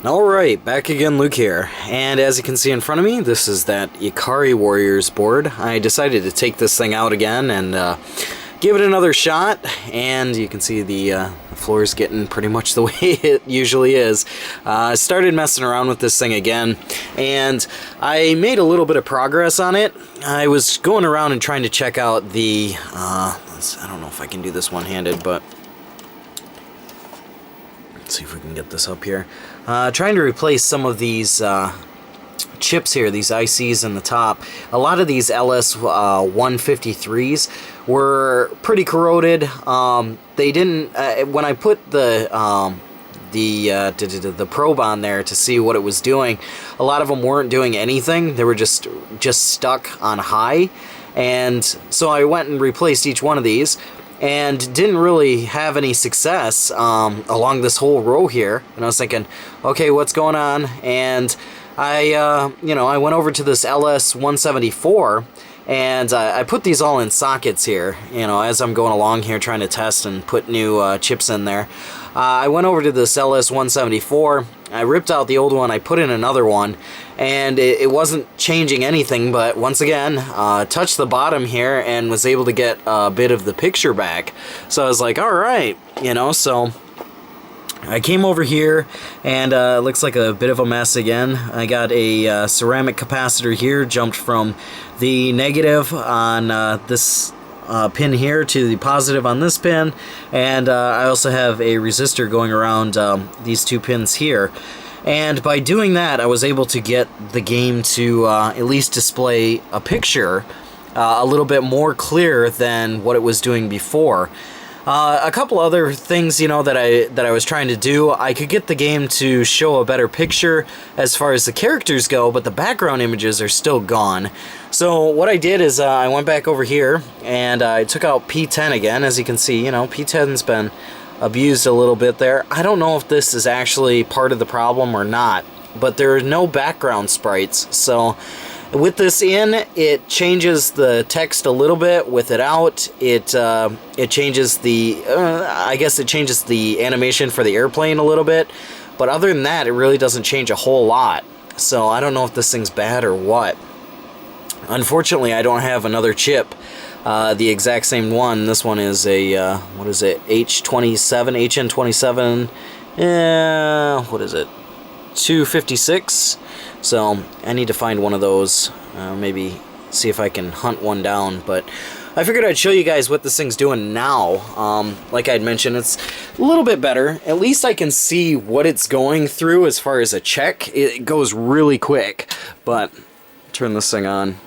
Alright, back again, Luke here, and as you can see in front of me, this is that Ikari Warriors board. I decided to take this thing out again and give it another shot, and you can see the floor is getting pretty much the way it usually is. I started messing around with this thing again, and I made a little bit of progress on it. I was going around and trying to check out the, I don't know if I can do this one-handed, but let's see if we can get this up here. Trying to replace some of these chips here, these ICs in the top. A lot of these LS 153s were pretty corroded. They didn't, when I put the probe on there to see what it was doing, a lot of them weren't doing anything. They were just stuck on high. And so I went and replaced each one of these, and didn't really have any success along this whole row here. And I was thinking, okay, what's going on? And I went over to this LS 174, and I put these all in sockets here, as I'm going along here trying to test and put new chips in there. I went over to this LS 174, I ripped out the old one, I put in another one, and it wasn't changing anything, but once again, touched the bottom here and was able to get a bit of the picture back. So I was like, alright, so I came over here, and it looks like a bit of a mess again. I got a ceramic capacitor here, jumped from the negative on this pin here to the positive on this pin, and I also have a resistor going around these two pins here. And by doing that, I was able to get the game to at least display a picture a little bit more clear than what it was doing before. A couple other things, that I was trying to do. I could get the game to show a better picture as far as the characters go, but the background images are still gone. So what I did is I went back over here and I took out P10 again. As you can see, P10's been abused a little bit there. I don't know if this is actually part of the problem or not, but there are no background sprites. So with this in, it changes the text a little bit. With it out, it changes the, I guess it changes the animation for the airplane a little bit. But other than that, it really doesn't change a whole lot. So I don't know if this thing's bad or what. Unfortunately, I don't have another chip, the exact same one. This one is a, what is it, HN27, what is it, 256? So I need to find one of those, maybe see if I can hunt one down, but I figured I'd show you guys what this thing's doing now. Like I'd mentioned, it's a little bit better. At least I can see what it's going through as far as a check. It goes really quick, but turn this thing on.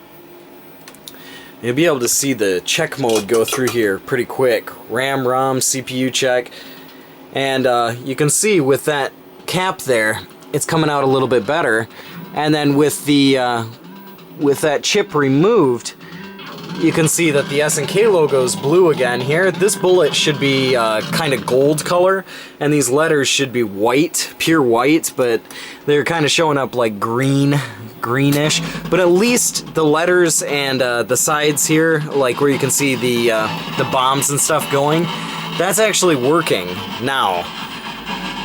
You'll be able to see the check mode go through here pretty quick. RAM, ROM, CPU check, and you can see with that cap there, it's coming out a little bit better. And then with the with that chip removed, you can see that the S&K logo is blue again here. This bullet should be kind of gold color, and these letters should be white, pure white, but they're kind of showing up like greenish. But at least the letters and the sides here, like where you can see the bombs and stuff going, that's actually working now.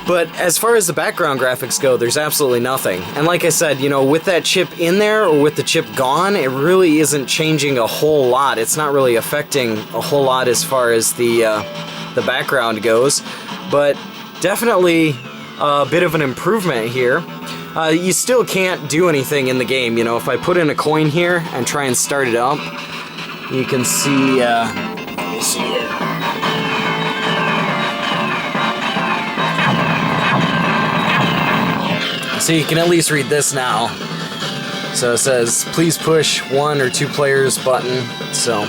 But as far as the background graphics go, there's absolutely nothing. And like I said, with that chip in there or with the chip gone, it really isn't changing a whole lot. It's not really affecting a whole lot as far as the background goes. But definitely a bit of an improvement here. You still can't do anything in the game. If I put in a coin here and try and start it up, you can see, let me see here. So you can at least read this now. So it says, please push 1 or 2 players button. So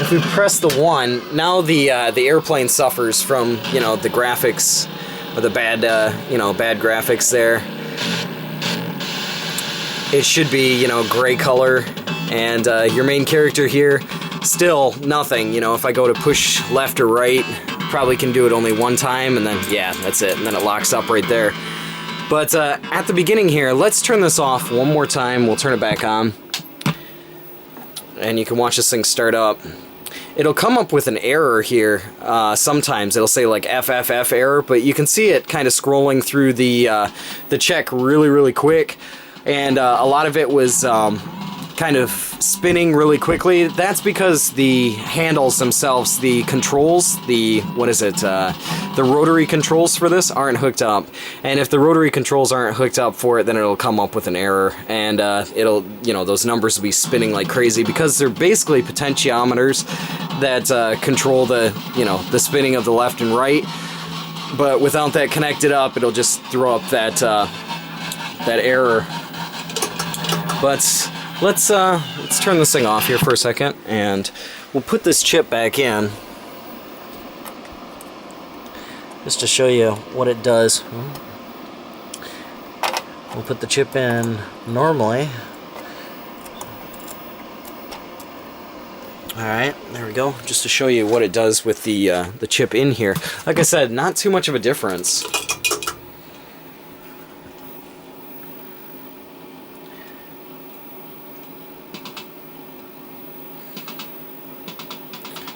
if we press the 1, now the airplane suffers from, the graphics, or the bad, bad graphics there. It should be, gray color, and your main character here, still nothing. If I go to push left or right, probably can do it only one time, and then, yeah, that's it. And then it locks up right there. But at the beginning here, let's turn this off one more time. We'll turn it back on. And you can watch this thing start up. it'll come up with an error here. Sometimes it'll say like FFF error, but you can see it kind of scrolling through the check really quick, and a lot of it was kind of spinning really quickly. That's because the handles themselves, the controls, the rotary controls for this aren't hooked up. And if the rotary controls aren't hooked up for it, then it'll come up with an error, and it'll, those numbers will be spinning like crazy, because they're basically potentiometers that control the spinning of the left and right. But without that connected up, it'll just throw up that error. But let's turn this thing off here for a second, and we'll put this chip back in just to show you what it does. We'll put the chip in normally. Alright, there we go, just to show you what it does with the chip in here. Like I said, not too much of a difference.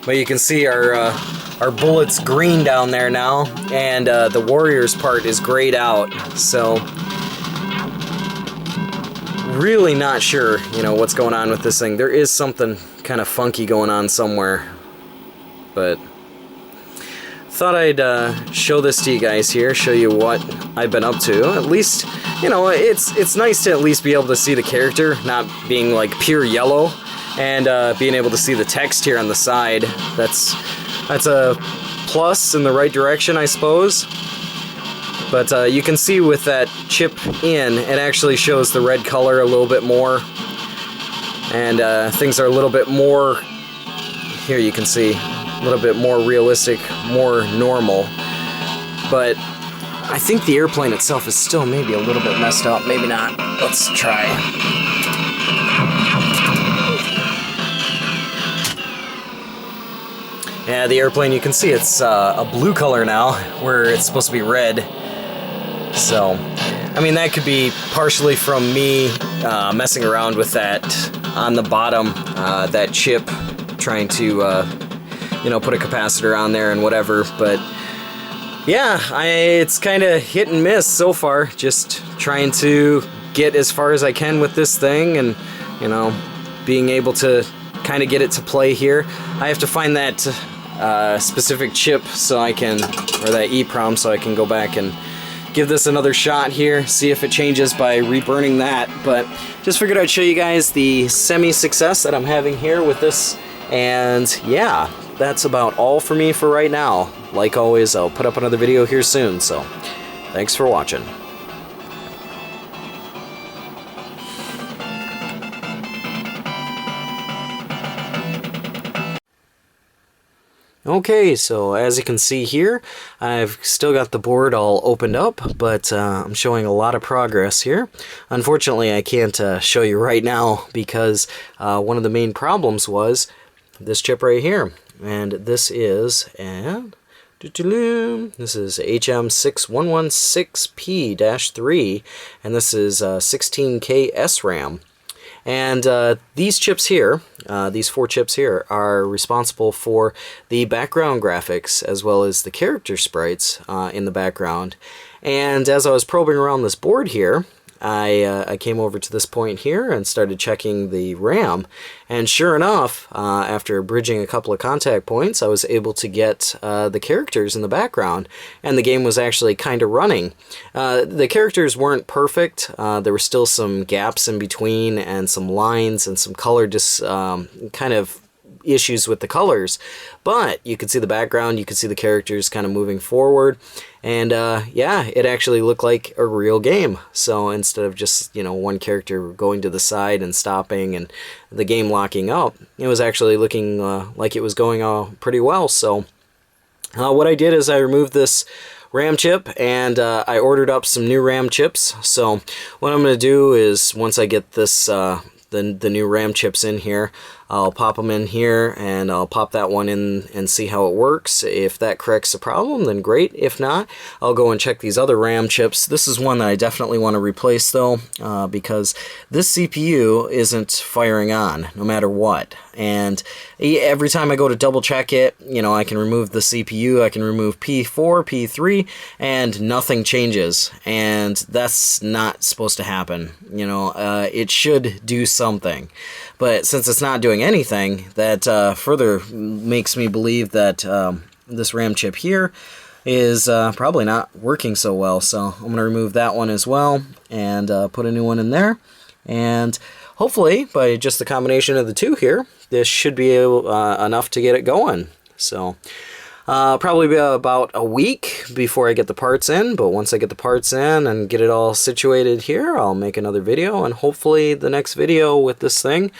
But you can see our bullet's green down there now, and the Warriors part is grayed out. So really not sure, what's going on with this thing. There is something kind of funky going on somewhere, but thought I'd show this to you guys here, show you what I've been up to. At least, it's nice to at least be able to see the character, not being like pure yellow. And being able to see the text here on the side, that's a plus in the right direction, I suppose. But you can see with that chip in, it actually shows the red color a little bit more, and things are a little bit more, here you can see, a little bit more realistic, more normal. But I think the airplane itself is still maybe a little bit messed up, maybe not. Let's try. Yeah, the airplane, you can see it's a blue color now, where it's supposed to be red. So, I mean, that could be partially from me messing around with that on the bottom, that chip, trying to, put a capacitor on there and whatever. But, yeah, it's kind of hit and miss so far, just trying to get as far as I can with this thing, and, being able to kind of get it to play here. I have to find that specific chip so I can, or that EEPROM, so I can go back and give this another shot here, see if it changes by reburning that. But just figured I'd show you guys the semi-success that I'm having here with this, and yeah, that's about all for me for right now. Like always, I'll put up another video here soon, so thanks for watching. Okay, so as you can see here, I've still got the board all opened up, but I'm showing a lot of progress here. Unfortunately, I can't show you right now, because one of the main problems was this chip right here. And this is, this is HM6116P-3, and this is 16K SRAM. And these chips here, these 4 chips here, are responsible for the background graphics as well as the character sprites in the background. And as I was probing around this board here, I came over to this point here and started checking the RAM, and sure enough, after bridging a couple of contact points, I was able to get the characters in the background, and the game was actually kind of running. The characters weren't perfect. There were still some gaps in between, and some lines, and some color kind of issues with the colors, but you could see the background, you could see the characters kind of moving forward, and yeah, it actually looked like a real game. So instead of just, one character going to the side and stopping and the game locking up, it was actually looking like it was going pretty well. So what I did is I removed this RAM chip, and I ordered up some new RAM chips. So what I'm going to do is, once I get this the new RAM chips in here, I'll pop them in here, and I'll pop that one in and see how it works. If that corrects the problem, then great. If not, I'll go and check these other RAM chips. This is one that I definitely want to replace though, because this CPU isn't firing on no matter what. And every time I go to double check it, you know, I can remove the CPU, I can remove P4, P3, and nothing changes. And that's not supposed to happen. You know, it should do something. But since it's not doing anything, that further makes me believe that this RAM chip here is probably not working so well. So I'm going to remove that one as well and put a new one in there. And hopefully, by just the combination of the two here, this should be enough to get it going. So probably be about a week before I get the parts in, but once I get the parts in and get it all situated here, I'll make another video, and hopefully the next video with this thing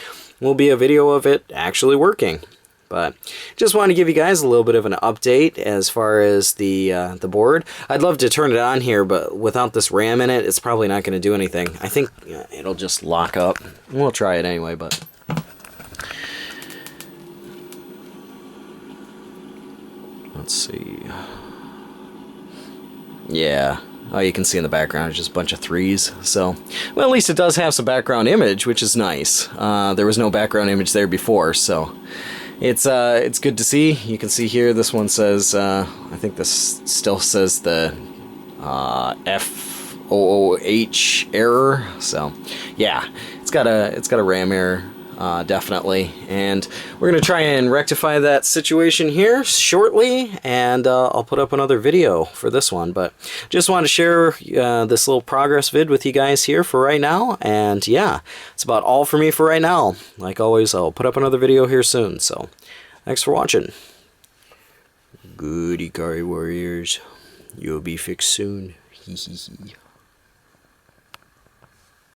will be a video of it actually working. But just wanted to give you guys a little bit of an update as far as the board. I'd love to turn it on here, but without this RAM in it, it's probably not going to do anything. I think it'll just lock up. We'll try it anyway, but... Let's see. Yeah. Oh, you can see in the background it's just a bunch of threes. So, well, at least it does have some background image, which is nice. There was no background image there before, so it's good to see. You can see here this one says I think this still says the FOOH error. So, yeah, it's got a RAM error. Definitely, and we're gonna try and rectify that situation here shortly, and I'll put up another video for this one. But just wanted to share this little progress vid with you guys here for right now, and yeah, it's about all for me for right now. Like always, I'll put up another video here soon, so thanks for watching. Good Ikari warriors, you'll be fixed soon. Hee hee hee.